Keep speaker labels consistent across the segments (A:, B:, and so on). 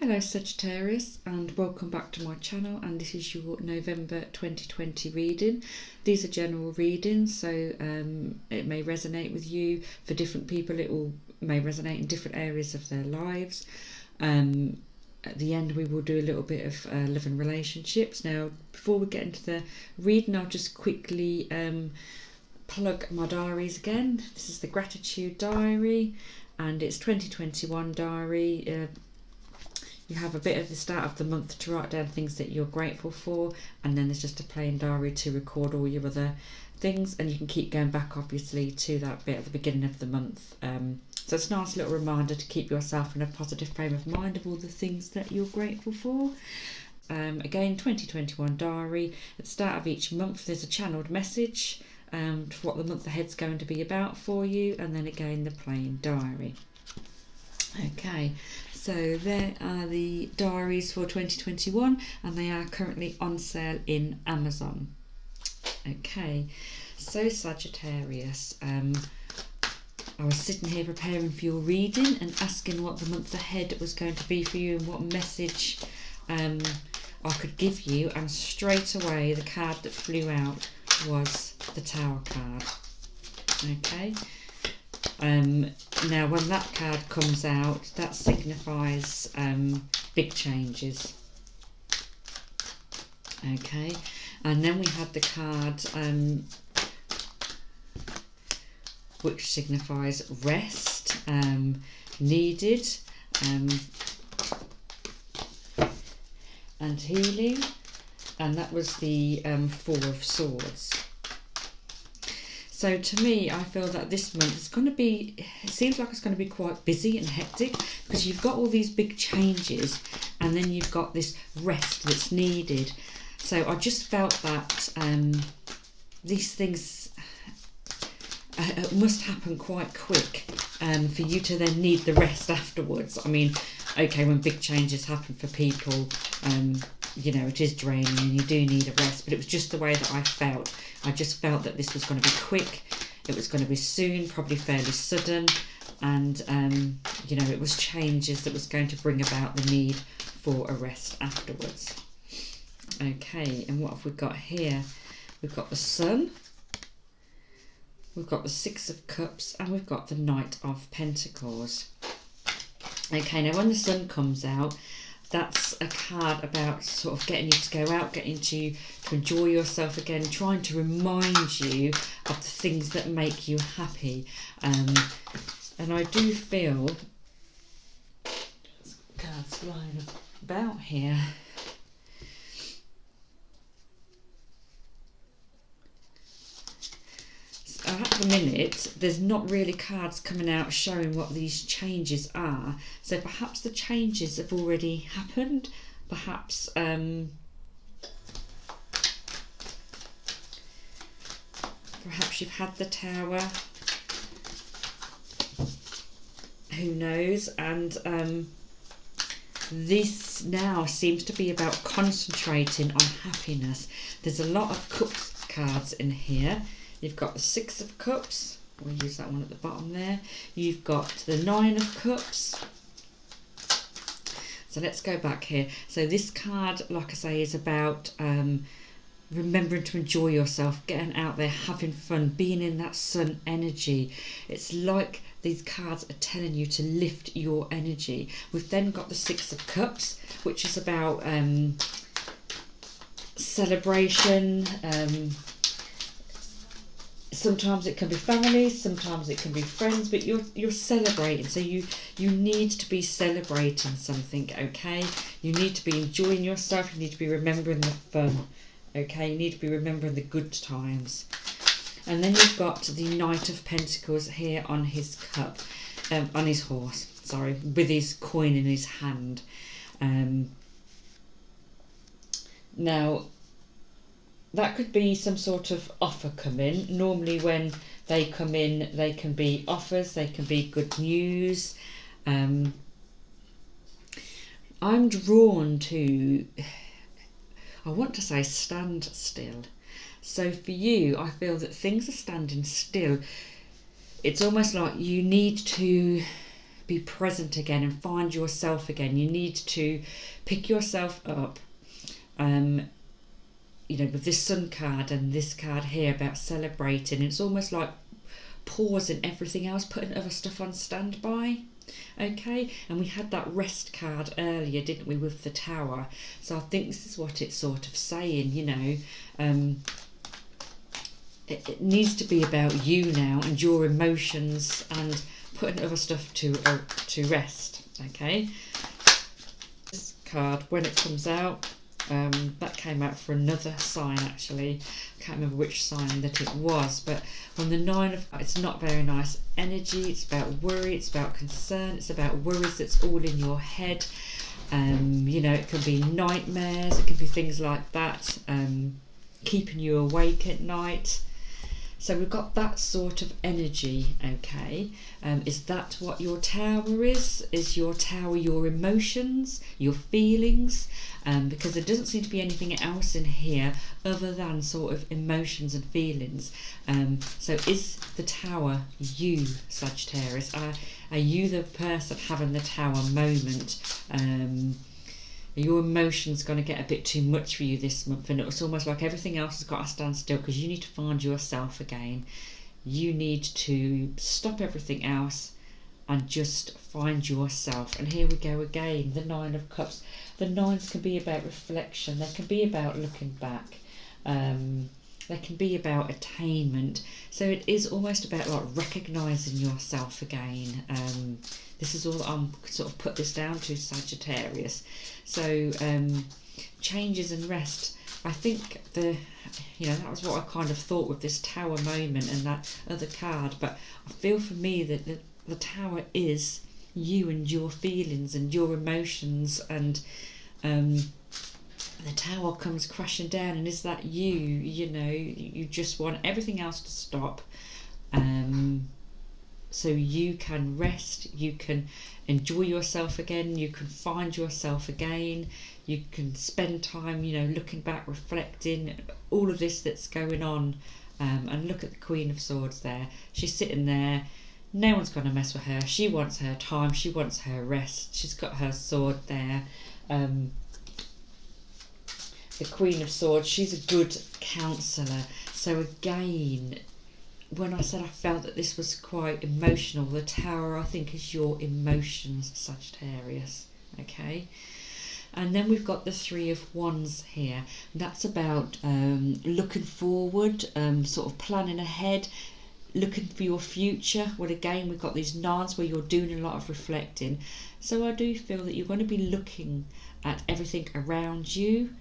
A: Hello Sagittarius, and welcome back to my channel, and this is your November 2020 reading. These are general readings, so it may resonate with you. For different people may resonate in different areas of their lives. At the end we will do a little bit of love and relationships. Now before we get into the reading, I'll just quickly plug my diaries again. This is the gratitude diary and it's 2021 diary. You have a bit at the start of the month to write down things that you're grateful for, and then there's just a plain diary to record all your other things, and you can keep going back obviously to that bit at the beginning of the month. So it's a nice little reminder to keep yourself in a positive frame of mind of all the things that you're grateful for. Again, 2021 diary. At the start of each month there's a channeled message for what the month ahead's going to be about for you, and then again the plain diary. Okay, so there are the diaries for 2021 and they are currently on sale in Amazon. Okay, so Sagittarius, I was sitting here preparing for your reading and asking what the month ahead was going to be for you and what message I could give you, and straight away the card that flew out was the Tower card. Okay. Now when that card comes out, that signifies big changes. Okay, and then we had the card which signifies rest, needed, and healing, and that was the Four of Swords. So to me, I feel that this month is going to be, it seems like it's going to be quite busy and hectic, because you've got all these big changes and then you've got this rest that's needed. So I just felt that these things must happen quite quick for you to then need the rest afterwards. I mean, okay, when big changes happen for people, you know, it is draining and you do need a rest, but it was just the way that I felt. I just felt that this was going to be quick, it was going to be soon, probably fairly sudden, and you know, it was changes that was going to bring about the need for a rest afterwards. Okay, and what have we got here? We've got the Sun, we've got the Six of Cups, and we've got the Knight of Pentacles. Okay, now when the Sun comes out, that's a card about sort of getting you to go out, getting you to enjoy yourself again, trying to remind you of the things that make you happy. And I do feel there's cards flying about here. At the minute, there's not really cards coming out showing what these changes are. So perhaps the changes have already happened. Perhaps perhaps you've had the Tower. Who knows? And this now seems to be about concentrating on happiness. There's a lot of Cups cards in here. You've got the Six of Cups, we'll use that one at the bottom there. You've got the Nine of Cups. So let's go back here. So this card, like I say, is about remembering to enjoy yourself, getting out there, having fun, being in that sun energy. It's like these cards are telling you to lift your energy. We've then got the Six of Cups, which is about celebration. Sometimes it can be family, sometimes it can be friends, but you're celebrating, so you need to be celebrating something. Okay, you need to be enjoying yourself, you need to be remembering the fun. Okay, you need to be remembering the good times. And then you've got the Knight of Pentacles here on his cup, on his horse, sorry, with his coin in his hand. Now that could be some sort of offer come in. Normally when they come in, they can be offers, they can be good news. I'm drawn to, I want to say stand still. So for you, I feel that things are standing still. It's almost like you need to be present again and find yourself again. You need to pick yourself up. With this Sun card and this card here about celebrating, it's almost like pausing everything else, putting other stuff on standby. Okay, and we had that rest card earlier, didn't we, with the Tower? So I think this is what it's sort of saying, it needs to be about you now and your emotions and putting other stuff to rest. Okay, this card, when it comes out, that came out for another sign actually. I can't remember which sign that it was, but on the 9 of, it's not very nice energy. It's about worry, it's about concern, it's about worries that's all in your head. It can be nightmares, it can be things like that, keeping you awake at night. So we've got that sort of energy, okay? Is that what your Tower is? Is your Tower your emotions, your feelings? Because there doesn't seem to be anything else in here other than sort of emotions and feelings. So is the Tower you, Sagittarius? Are you the person having the Tower moment? Your emotions going to get a bit too much for you this month, and it's almost like everything else has got to stand still because you need to find yourself again. You need to stop everything else and just find yourself. And here we go again, the 9 of Cups. The 9s can be about reflection, they can be about looking back, they can be about attainment. So it is almost about like recognising yourself again. This is all that I'm sort of put this down to, Sagittarius. So changes and rest. I think that was what I kind of thought with this Tower moment and that other card. But I feel for me that the Tower is you and your feelings and your emotions, and the Tower comes crashing down. And is that you? You just want everything else to stop. So you can rest, you can enjoy yourself again, you can find yourself again, you can spend time, looking back, reflecting, all of this that's going on. And look at the Queen of Swords there. She's sitting there, no one's going to mess with her. She wants her time, she wants her rest. She's got her sword there. The Queen of Swords, she's a good counsellor. So again, when I said I felt that this was quite emotional, the Tower, I think, is your emotions, Sagittarius. Okay, and then we've got the 3 of Wands here. That's about looking forward, sort of planning ahead, looking for your future. Well, again, we've got these 9s where you're doing a lot of reflecting. So I do feel that you're going to be looking at everything around you,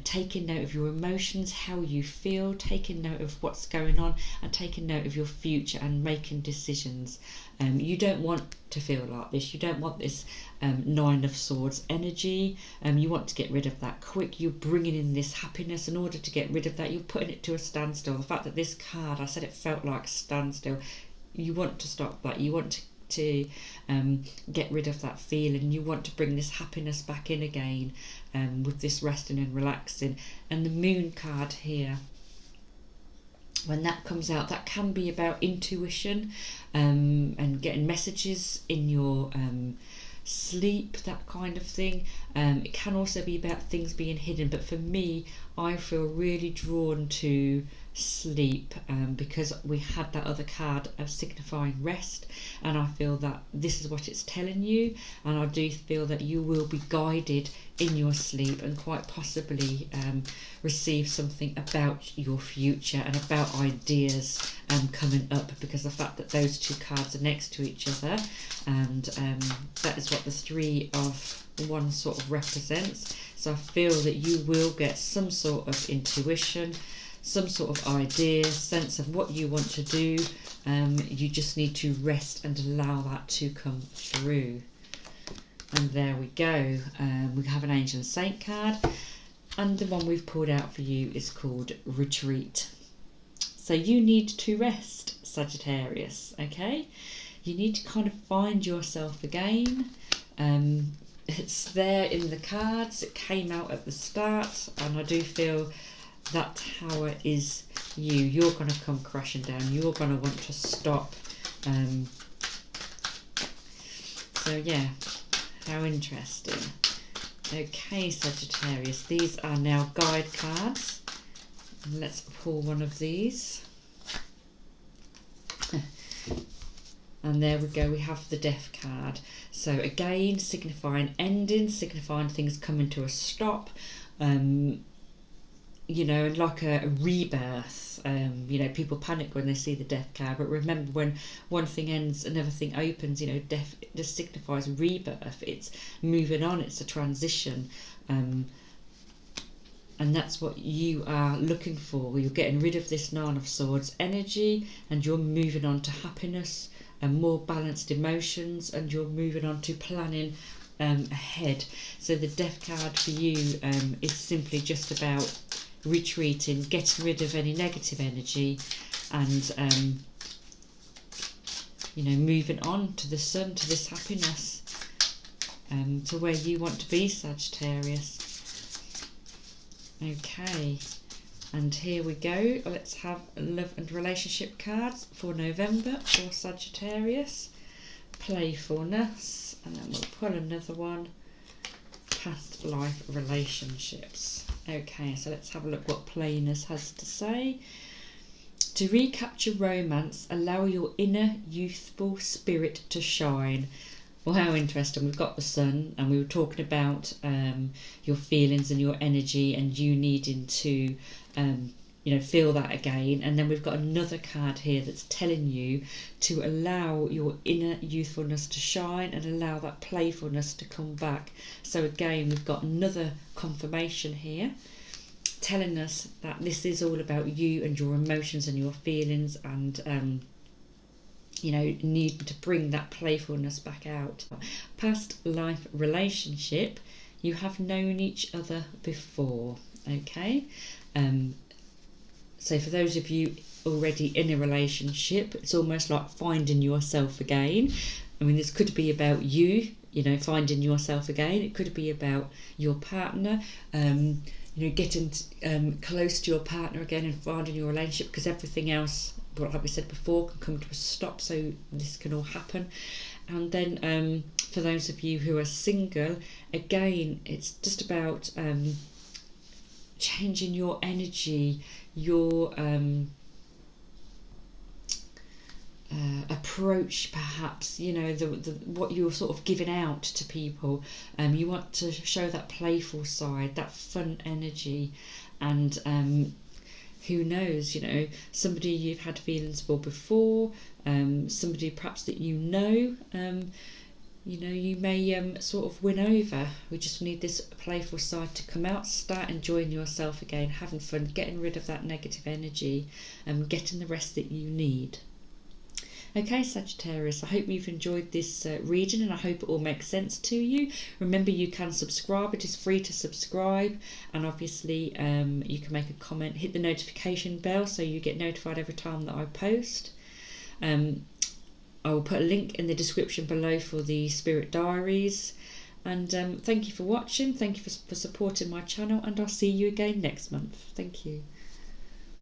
A: taking note of your emotions, how you feel, taking note of what's going on, and taking note of your future and making decisions. You don't want to feel like this. You don't want this 9 of Swords energy. You want to get rid of that quick. You're bringing in this happiness. In order to get rid of that, you're putting it to a standstill. The fact that this card, I said it felt like a standstill. You want to stop that. You want to get rid of that feeling. You want to bring this happiness back in again, with this resting and relaxing. And the Moon card here, when that comes out, that can be about intuition, and getting messages in your sleep, that kind of thing. It can also be about things being hidden, but for me, I feel really drawn to sleep, because we had that other card of signifying rest, and I feel that this is what it's telling you. And I do feel that you will be guided in your sleep and quite possibly receive something about your future and about ideas coming up, because the fact that those 2 cards are next to each other, and that is what the 3 of Wands sort of represents. So I feel that you will get some sort of intuition, some sort of idea, sense of what you want to do. You just need to rest and allow that to come through. And there we go. We have an Angel and Saint card, and the one we've pulled out for you is called Retreat. So you need to rest, Sagittarius, okay? You need to kind of find yourself again. It's there in the cards, it came out at the start, and I do feel that Tower is you. You're going to come crashing down. You're going to want to stop. So yeah, how interesting. Okay, Sagittarius, these are now guide cards. And let's pull one of these. And there we go, we have the Death card. So again, signifying ending, signifying things coming to a stop, you know, like a rebirth. You know, people panic when they see the Death card, but remember, when one thing ends, another thing opens. You know, death just signifies rebirth. It's moving on, it's a transition. And that's what you are looking for. You're getting rid of this Nine of Swords energy, and you're moving on to happiness and more balanced emotions, and you're moving on to planning ahead. So the Death card for you is simply just about retreating, getting rid of any negative energy, and you know, moving on to the sun, to this happiness, to where you want to be, Sagittarius. Okay, and here we go. Let's have love and relationship cards for November for Sagittarius. Playfulness, and then we'll pull another one. Past life relationships. Okay, so let's have a look what Playness has to say. To recapture romance, allow your inner youthful spirit to shine. Well, how interesting. We've got the sun, and we were talking about your feelings and your energy, and you needing to you know, feel that again. And then we've got another card here that's telling you to allow your inner youthfulness to shine and allow that playfulness to come back. So again, we've got another confirmation here telling us that this is all about you and your emotions and your feelings, and you know, need to bring that playfulness back out. Past life relationship, you have known each other before. Okay, so for those of you already in a relationship, it's almost like finding yourself again. I mean, this could be about you, you know, finding yourself again. It could be about your partner, you know, getting close to your partner again and finding your relationship, because everything else, like we said before, can come to a stop, so this can all happen. And then for those of you who are single, again, it's just about changing your energy, your approach, perhaps, you know, the what you're sort of giving out to people. You want to show that playful side, that fun energy, and who knows, you know, somebody you've had feelings for before, somebody perhaps that you know, you may sort of win over. We just need this playful side to come out, start enjoying yourself again, having fun, getting rid of that negative energy, and getting the rest that you need. Okay, Sagittarius, I hope you've enjoyed this reading, and I hope it all makes sense to you. Remember, you can subscribe. It is free to subscribe, and obviously you can make a comment, hit the notification bell so you get notified every time that I post. I will put a link in the description below for the Spirit Diaries, and thank you for watching. Thank you for supporting my channel, and I'll see you again next month. Thank you.